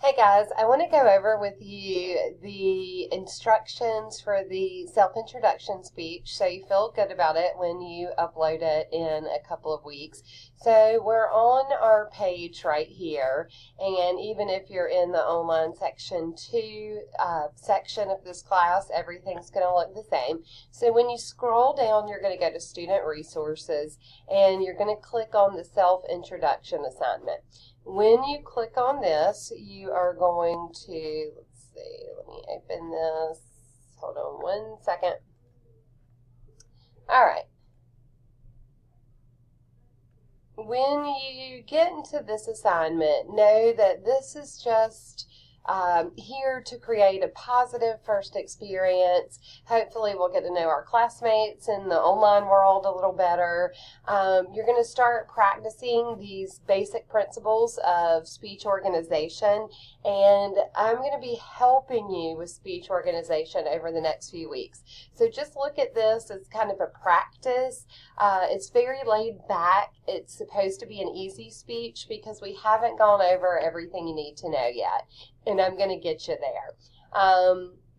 Hey guys, I want to go over with you the instructions for the self-introduction speech so you feel good about it when you upload it in a couple of weeks. So we're on our page right here, and even if you're in the online section 2 section of this class, everything's going to look the same. So when you scroll down, you're going to go to Student Resources, and you're going to click on the self-introduction assignment. When you click on this, you are going to, let's see, let me open this. Hold on one second. All right. When you get into this assignment, know that this is just here to create a positive first experience. Hopefully we'll get to know our classmates in the online world a little better. You're going to start practicing these basic principles of speech organization, and I'm going to be helping you with speech organization over the next few weeks. So just look at this as kind of a practice. It's very laid back. It's supposed to be an easy speech because we haven't gone over everything you need to know yet, and I'm going to get you there.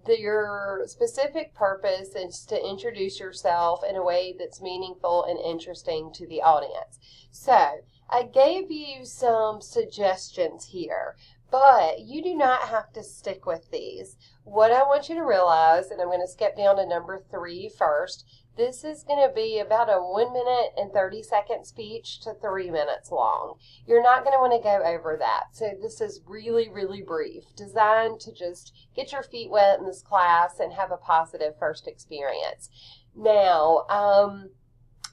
Your specific purpose is to introduce yourself in a way that's meaningful and interesting to the audience. So I gave you some suggestions here, but you do not have to stick with these. What I want you to realize, and I'm going to skip down to number 3 first, this is going to be about a 1 minute and 30-second speech to 3 minutes long. You're not going to want to go over that. So this is really, really brief, designed to just get your feet wet in this class and have a positive first experience. Now,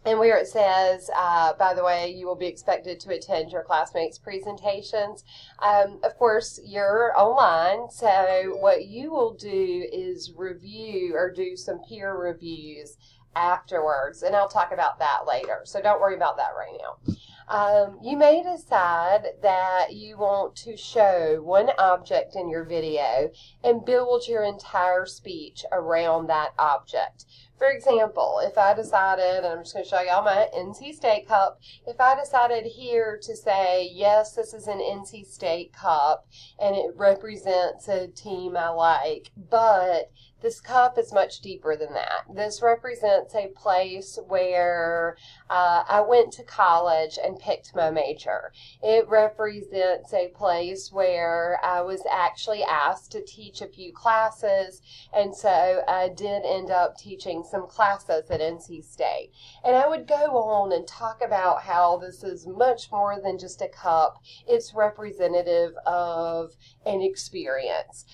and where it says, by the way, you will be expected to attend your classmates' presentations. Of course, you're online, so what you will do is review or do some peer reviews afterwards, and I'll talk about that later, so don't worry about that right now. You may decide that you want to show one object in your video and build your entire speech around that object. For example, if I decided, and I'm just going to show y'all my NC State cup, if I decided here to say, yes, this is an NC State cup, and it represents a team I like, but this cup is much deeper than that. This represents a place where I went to college and picked my major. It represents a place where I was actually asked to teach a few classes, and so I did end up teaching some classes at NC State. And I would go on and talk about how this is much more than just a cup. It's representative of an experience,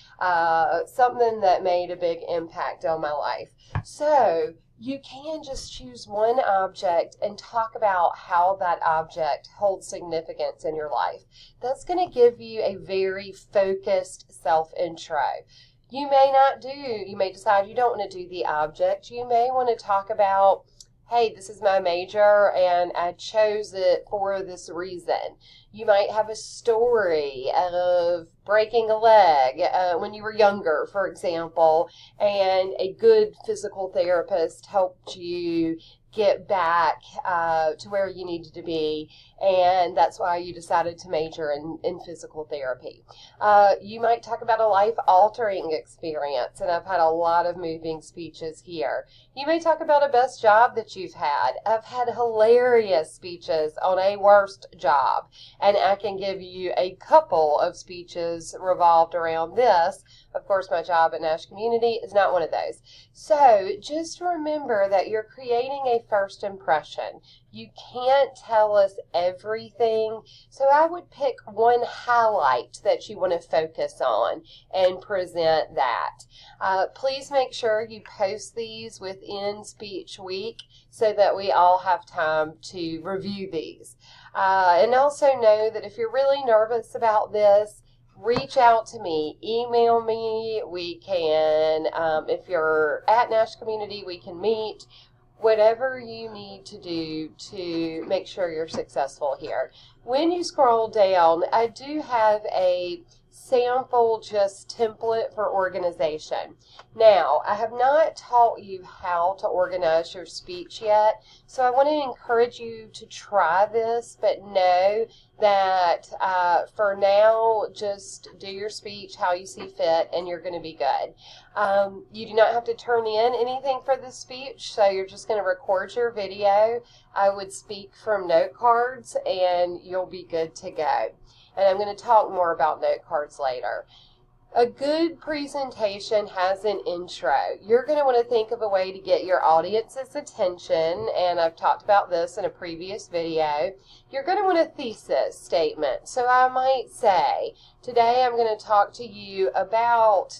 something that made a big impact on my life. So you can just choose one object and talk about how that object holds significance in your life. That's going to give you a very focused self-intro. You may decide you don't want to do the object. You may want to talk about, hey, this is my major and I chose it for this reason. You might have a story of breaking a leg when you were younger, for example, and a good physical therapist helped you get back to where you needed to be, and that's why you decided to major in physical therapy. You might talk about a life-altering experience, and I've had a lot of moving speeches here. You may talk about a best job that you've had. I've had hilarious speeches on a worst job, and I can give you a couple of speeches revolved around this. Of course, my job at Nash Community is not one of those. So just remember that you're creating a first impression. You can't tell us everything, so I would pick one highlight that you want to focus on and present that. Please make sure you post these within Speech Week so that we all have time to review these. And also know that if you're really nervous about this, reach out to me, email me. We can, if you're at Nash Community, we can meet. Whatever you need to do to make sure you're successful here. when you scroll down, I do have a sample just template for organization. Now, I have not taught you how to organize your speech yet, so I want to encourage you to try this, but know that for now, just do your speech how you see fit and you're going to be good. You do not have to turn in anything for this speech, so you're just going to record your video. I would speak from note cards and you'll be good to go. And I'm going to talk more about note cards later. A good presentation has an intro. You're going to want to think of a way to get your audience's attention, and I've talked about this in a previous video. You're going to want a thesis statement. So I might say, today I'm going to talk to you about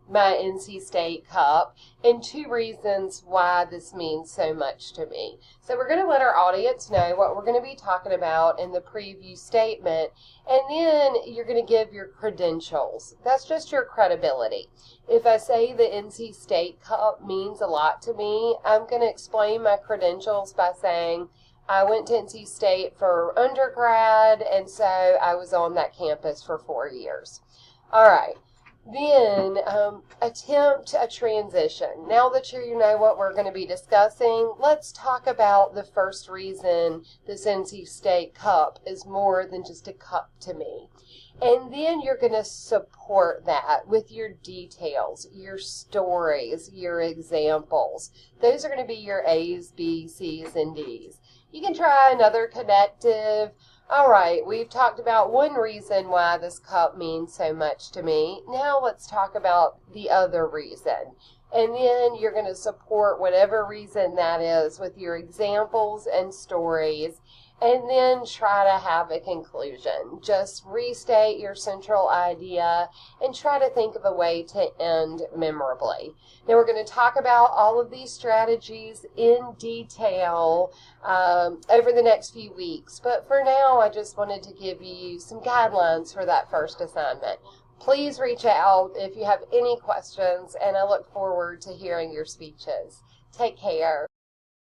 my NC State Cup and 2 reasons why this means so much to me. So we're going to let our audience know what we're going to be talking about in the preview statement, and then you're going to give your credentials. That's just your credibility. If I say the NC State Cup means a lot to me, I'm going to explain my credentials by saying I went to NC State for undergrad, and so I was on that campus for 4 years. All right. Then attempt a transition. Now that you know what we're going to be discussing, let's talk about the first reason this NC State Cup is more than just a cup to me. And then you're going to support that with your details, your stories, your examples. Those are going to be your A's, B's, C's, and D's. You can try another connective. All right, we've talked about one reason why this cup means so much to me. Now let's talk about the other reason. And then you're going to support whatever reason that is with your examples and stories, and then try to have a conclusion. Just restate your central idea and try to think of a way to end memorably. Now we're going to talk about all of these strategies in detail over the next few weeks. But for now, I just wanted to give you some guidelines for that first assignment. Please reach out if you have any questions, and I look forward to hearing your speeches. Take care.